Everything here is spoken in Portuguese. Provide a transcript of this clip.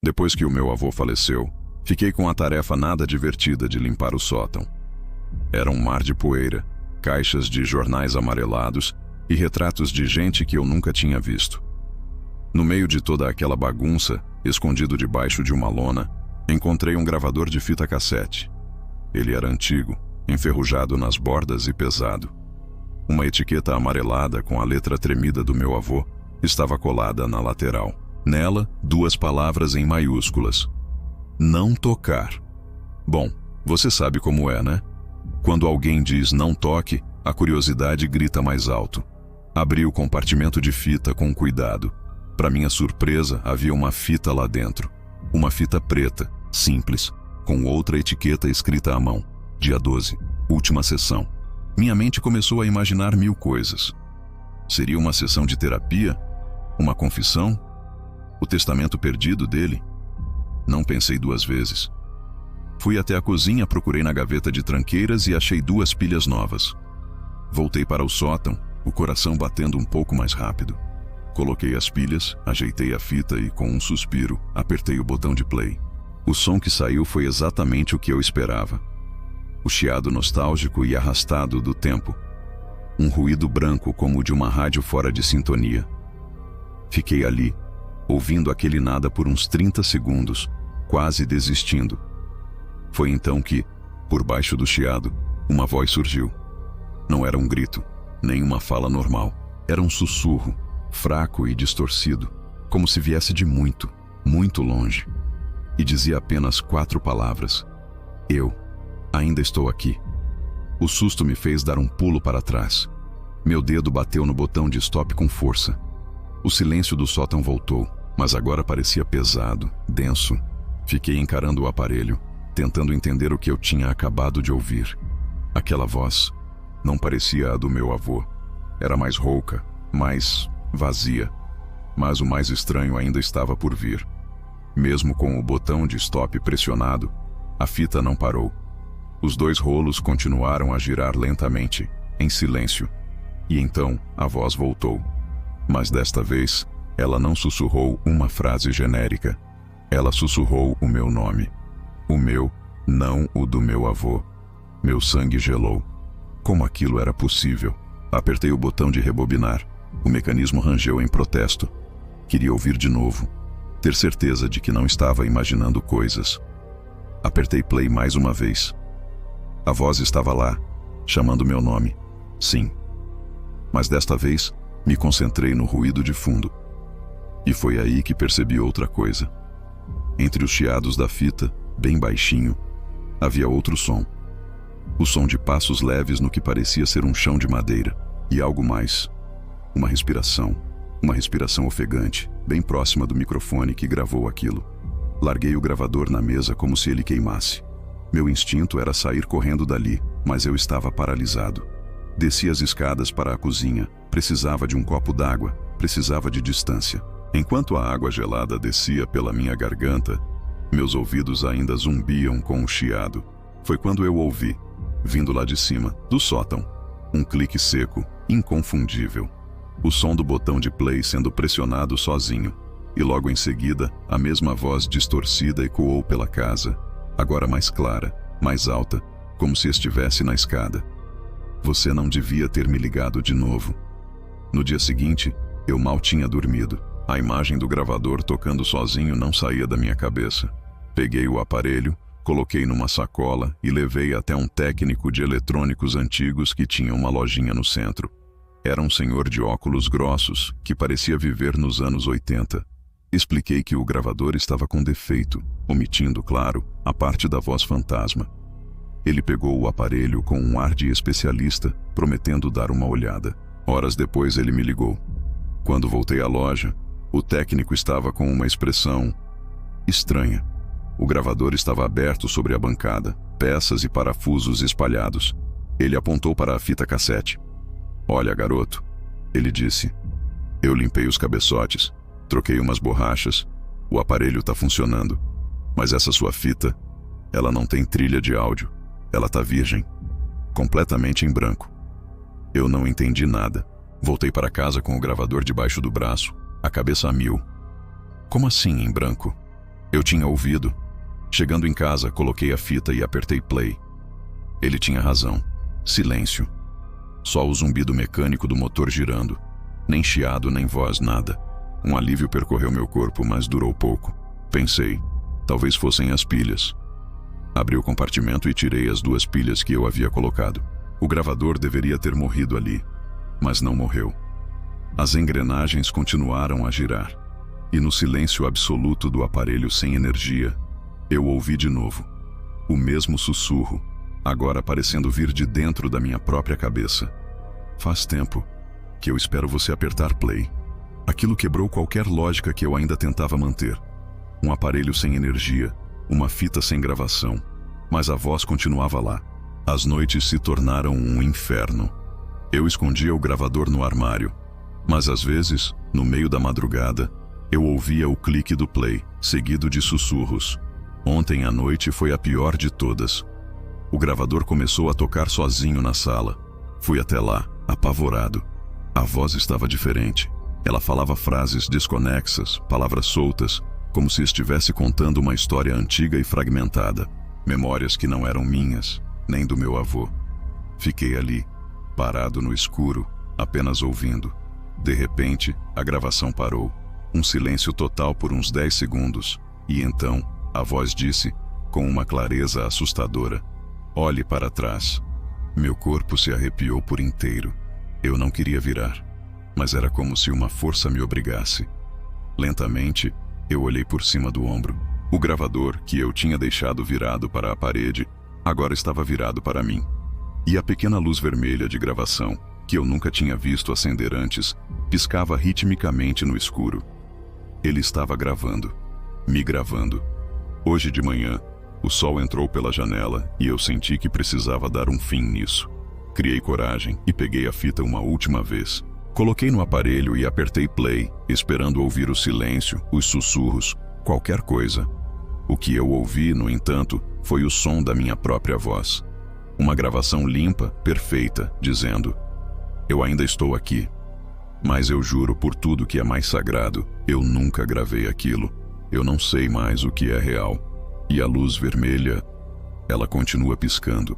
Depois que o meu avô faleceu, fiquei com a tarefa nada divertida de limpar o sótão. Era um mar de poeira, caixas de jornais amarelados e retratos de gente que eu nunca tinha visto. No meio de toda aquela bagunça, escondido debaixo de uma lona, encontrei um gravador de fita cassete. Ele era antigo, enferrujado nas bordas e pesado. Uma etiqueta amarelada com a letra tremida do meu avô estava colada na lateral. Nela, 2 palavras em maiúsculas: não tocar. Bom, você sabe como é, né? Quando alguém diz não toque, a curiosidade grita mais alto. Abri o compartimento de fita com cuidado. Para minha surpresa, havia uma fita lá dentro. Uma fita preta, simples, com outra etiqueta escrita à mão. Dia 12, última sessão. Minha mente começou a imaginar 1000 coisas. Seria uma sessão de terapia? Uma confissão? O testamento perdido dele? Não pensei 2 vezes. Fui até a cozinha, procurei na gaveta de tranqueiras e achei 2 pilhas novas. Voltei para o sótão, o coração batendo um pouco mais rápido. Coloquei as pilhas, ajeitei a fita e, com um suspiro, apertei o botão de play. O som que saiu foi exatamente o que eu esperava. O chiado nostálgico e arrastado do tempo. Um ruído branco como o de uma rádio fora de sintonia. Fiquei ali, ouvindo aquele nada por uns 30 segundos, quase desistindo. Foi então que, por baixo do chiado, uma voz surgiu. Não era um grito, nem uma fala normal. Era um sussurro, fraco e distorcido, como se viesse de muito, muito longe. E dizia apenas 4 palavras: eu ainda estou aqui. O susto me fez dar um pulo para trás. Meu dedo bateu no botão de stop com força. O silêncio do sótão voltou, mas agora parecia pesado, denso. Fiquei encarando o aparelho, tentando entender o que eu tinha acabado de ouvir. Aquela voz não parecia a do meu avô. Era mais rouca, mais vazia. Mas o mais estranho ainda estava por vir. Mesmo com o botão de stop pressionado, a fita não parou. Os 2 rolos continuaram a girar lentamente, em silêncio. E então a voz voltou. Mas desta vez, ela não sussurrou uma frase genérica. Ela sussurrou o meu nome. O meu, não o do meu avô. Meu sangue gelou. Como aquilo era possível? Apertei o botão de rebobinar. O mecanismo rangeu em protesto. Queria ouvir de novo. Ter certeza de que não estava imaginando coisas. Apertei play mais uma vez. A voz estava lá, chamando meu nome. Sim. Mas desta vez, me concentrei no ruído de fundo. E foi aí que percebi outra coisa. Entre os chiados da fita, bem baixinho, havia outro som. O som de passos leves no que parecia ser um chão de madeira. E algo mais. Uma respiração ofegante, bem próxima do microfone que gravou aquilo. Larguei o gravador na mesa como se ele queimasse. Meu instinto era sair correndo dali, mas eu estava paralisado. Desci as escadas para a cozinha. Precisava de um copo d'água, precisava de distância. Enquanto a água gelada descia pela minha garganta, meus ouvidos ainda zumbiam com o chiado. Foi quando eu ouvi, vindo lá de cima, do sótão, um clique seco, inconfundível. O som do botão de play sendo pressionado sozinho. E logo em seguida, a mesma voz distorcida ecoou pela casa, agora mais clara, mais alta, como se estivesse na escada. Você não devia ter me ligado de novo. No dia seguinte, eu mal tinha dormido. A imagem do gravador tocando sozinho não saía da minha cabeça. Peguei o aparelho, coloquei numa sacola e levei até um técnico de eletrônicos antigos que tinha uma lojinha no centro. Era um senhor de óculos grossos que parecia viver nos anos 80. Expliquei que o gravador estava com defeito, omitindo, claro, a parte da voz fantasma. Ele pegou o aparelho com um ar de especialista, prometendo dar uma olhada. Horas depois ele me ligou. Quando voltei à loja, o técnico estava com uma expressão estranha. O gravador estava aberto sobre a bancada, peças e parafusos espalhados. Ele apontou para a fita cassete. Olha, garoto, ele disse. Eu limpei os cabeçotes, troquei umas borrachas, o aparelho está funcionando. Mas essa sua fita, ela não tem trilha de áudio. Ela está virgem, completamente em branco. Eu não entendi nada. Voltei para casa com o gravador debaixo do braço, a cabeça a mil. Como assim em branco? Eu tinha ouvido. Chegando em casa, coloquei a fita e apertei play. Ele tinha razão. Silêncio. Só o zumbido mecânico do motor girando. Nem chiado, nem voz, nada. Um alívio percorreu meu corpo, mas durou pouco. Pensei, talvez fossem as pilhas. Abri o compartimento e tirei as 2 pilhas que eu havia colocado. O gravador deveria ter morrido ali, mas não morreu. As engrenagens continuaram a girar. E no silêncio absoluto do aparelho sem energia, eu ouvi de novo. O mesmo sussurro, agora parecendo vir de dentro da minha própria cabeça. Faz tempo que eu espero você apertar play. Aquilo quebrou qualquer lógica que eu ainda tentava manter. Um aparelho sem energia, uma fita sem gravação. Mas a voz continuava lá. As noites se tornaram um inferno. Eu escondia o gravador no armário, mas às vezes, no meio da madrugada, eu ouvia o clique do play, seguido de sussurros. Ontem à noite foi a pior de todas. O gravador começou a tocar sozinho na sala. Fui até lá, apavorado. A voz estava diferente. Ela falava frases desconexas, palavras soltas, como se estivesse contando uma história antiga e fragmentada. Memórias que não eram minhas, nem do meu avô. Fiquei ali, parado no escuro, apenas ouvindo. De repente, a gravação parou. Um silêncio total por uns 10 segundos. E então, a voz disse, com uma clareza assustadora: "Olhe para trás." Meu corpo se arrepiou por inteiro. Eu não queria virar, mas era como se uma força me obrigasse. Lentamente, eu olhei por cima do ombro. O gravador, que eu tinha deixado virado para a parede, agora estava virado para mim. E a pequena luz vermelha de gravação, que eu nunca tinha visto acender antes, piscava ritmicamente no escuro. Ele estava gravando, me gravando. Hoje de manhã, o sol entrou pela janela e eu senti que precisava dar um fim nisso. Criei coragem e peguei a fita uma última vez. Coloquei no aparelho e apertei play, esperando ouvir o silêncio, os sussurros, qualquer coisa. O que eu ouvi, no entanto, foi o som da minha própria voz. Uma gravação limpa, perfeita, dizendo: "Eu ainda estou aqui. Mas eu juro por tudo que é mais sagrado, eu nunca gravei aquilo. Eu não sei mais o que é real." E a luz vermelha, ela continua piscando.